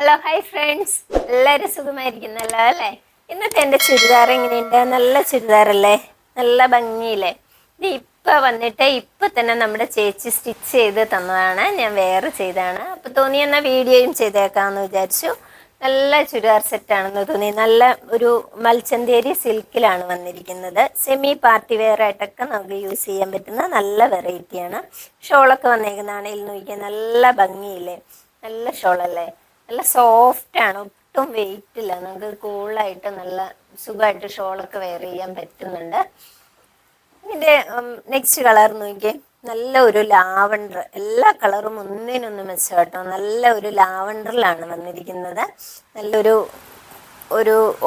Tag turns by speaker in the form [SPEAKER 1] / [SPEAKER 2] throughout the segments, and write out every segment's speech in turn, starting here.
[SPEAKER 1] Hello hi friends, എല്ലാവരും സുഖമായിരിക്കുന്നല്ലോ അല്ലേ? ഇന്നത്തെ എൻ്റെ ചുരിദാർ എങ്ങനെയുണ്ട്? നല്ല ചുരിദാറല്ലേ? നല്ല ഭംഗിയില്ലേ? ഇത് ഇപ്പം തന്നെ നമ്മുടെ ചേച്ചി സ്റ്റിച്ച് ചെയ്ത് തന്നതാണ്. ഞാൻ വേറെ ചെയ്താണ്. അപ്പോൾ തോന്നി എന്നാൽ വീഡിയോയും ചെയ്തേക്കാമെന്ന് വിചാരിച്ചു. നല്ല ചുരിദാർ സെറ്റാണെന്ന് തോന്നി. നല്ല ഒരു മൽച്ചന്തേരി സിൽക്കിലാണ് വന്നിരിക്കുന്നത്. സെമി പാർട്ടി വെയർ ആയിട്ടൊക്കെ നമുക്ക് യൂസ് ചെയ്യാൻ പറ്റുന്ന നല്ല വെറൈറ്റിയാണ്. ഷോളൊക്കെ വന്നേക്കുന്നതാണെങ്കിൽ നോക്കിയാൽ നല്ല ഭംഗിയില്ലേ? നല്ല ഷോളല്ലേ? നല്ല സോഫ്റ്റ് ആണ്, ഒട്ടും വെയിറ്റ് ഇല്ല. നമുക്ക് കൂളായിട്ട് നല്ല സുഖമായിട്ട് ഷോളൊക്കെ വെയർ ചെയ്യാൻ പറ്റുന്നുണ്ട്. ഇതിന്റെ നെക്സ്റ്റ് കളർ നോക്കിയേ, നല്ല ഒരു ലാവണ്ടർ. എല്ലാ കളറും ഒന്നിനൊന്ന് മെച്ചം. നല്ല ഒരു ലാവണ്ടറിലാണ് വന്നിരിക്കുന്നത്. നല്ലൊരു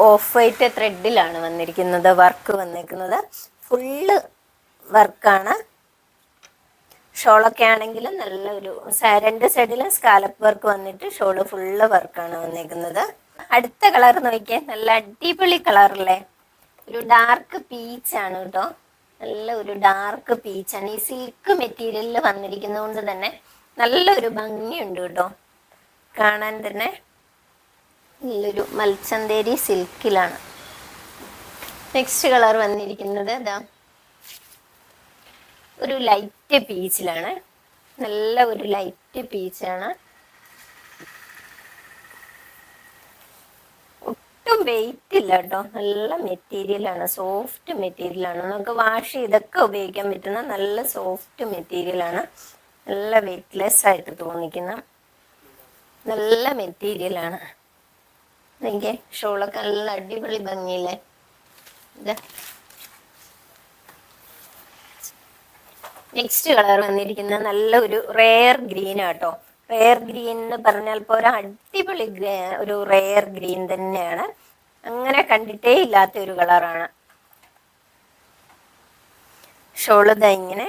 [SPEAKER 1] ഓഫ് വൈറ്റ് ത്രെഡിലാണ് വന്നിരിക്കുന്നത്. വർക്ക് വന്നിരിക്കുന്നത് ഫുള്ള് വർക്കാണ്. ഷോളൊക്കെ ആണെങ്കിലും നല്ലൊരു രണ്ട് സൈഡിലും സ്കാലപ്പ് വർക്ക് വന്നിട്ട് ഷോള് ഫുള്ള് വർക്കാണ് വന്നിരിക്കുന്നത്. അടുത്ത കളർ നോക്കിയാൽ നല്ല അടിപൊളി കളറല്ലേ? ഒരു ഡാർക്ക് പീച്ചാണ് കേട്ടോ. നല്ല ഒരു ഡാർക്ക് പീച്ചാണ്. ഈ സിൽക്ക് മെറ്റീരിയലിൽ വന്നിരിക്കുന്നത് കൊണ്ട് തന്നെ നല്ലൊരു ഭംഗിയുണ്ട് കേട്ടോ. കാണാൻ തന്നെ നല്ലൊരു മൽച്ചന്തേരി സിൽക്കിലാണ്. നെക്സ്റ്റ് കളർ വന്നിരിക്കുന്നത് ഇതാ ഒരു ലൈറ്റ് പീച്ചിലാണ്. നല്ല ഒരു ലൈറ്റ് പീച്ചാണ്. ഒട്ടും വെയിറ്റ് ഇല്ല കേട്ടോ. നല്ല മെറ്റീരിയലാണ്, സോഫ്റ്റ് മെറ്റീരിയലാണ്. നമുക്ക് വാഷ് ചെയ്തൊക്കെ ഉപയോഗിക്കാൻ പറ്റുന്ന നല്ല സോഫ്റ്റ് മെറ്റീരിയലാണ്. നല്ല വെയിറ്റ്ലെസ് ആയിട്ട് തോന്നിക്കുന്ന നല്ല മെറ്റീരിയലാണ്. എനിക്ക് ഷോളൊക്കെ നല്ല അടിപൊളി ഭംഗിയില്ലേ? ഇത് നെക്സ്റ്റ് കളർ വന്നിരിക്കുന്ന നല്ല ഒരു റെയർ ഗ്രീൻ ആട്ടോ. റെയർ ഗ്രീൻ എന്ന് പറഞ്ഞാൽ ഇപ്പോൾ ഒരു അടിപൊളി ഒരു റെയർ ഗ്രീൻ തന്നെയാണ്. അങ്ങനെ കണ്ടിട്ടേ ഇല്ലാത്ത ഒരു കളറാണ്. ഷോള് ഇതാ ഇങ്ങനെ.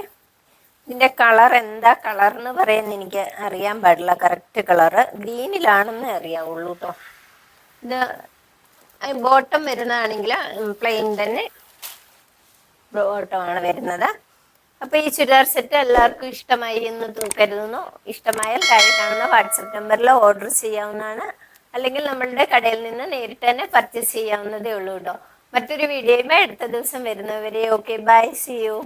[SPEAKER 1] ഇതിന്റെ കളർ എന്താ കളർ എന്ന് പറയാൻ എനിക്ക് അറിയാൻ പാടില്ല. കറക്റ്റ് കളറ് ഗ്രീനിലാണെന്ന് അറിയാവുള്ളൂ കേട്ടോ. ഇത് ബോട്ടം വരുന്നതാണെങ്കിൽ പ്ലെയിൻ തന്നെ ബോട്ടമാണ് വരുന്നത്. അപ്പൊ ഈ ചുരിദാർ സെറ്റ് എല്ലാവർക്കും ഇഷ്ടമായി എന്ന് കരുതുന്നു. ഇഷ്ടമായാൽ താഴെ കാണുന്ന വാട്സപ്പ് നമ്പറിൽ ഓർഡർ ചെയ്യാവുന്നതാണ്. അല്ലെങ്കിൽ നമ്മളുടെ കടയിൽ നിന്ന് നേരിട്ട് തന്നെ പർച്ചേസ് ചെയ്യാവുന്നതേ ഉള്ളൂ കേട്ടോ. മറ്റൊരു വീഡിയോയുമായി അടുത്ത ദിവസം വരുന്നവരെ ഓക്കെ, ബൈ, സീ യു.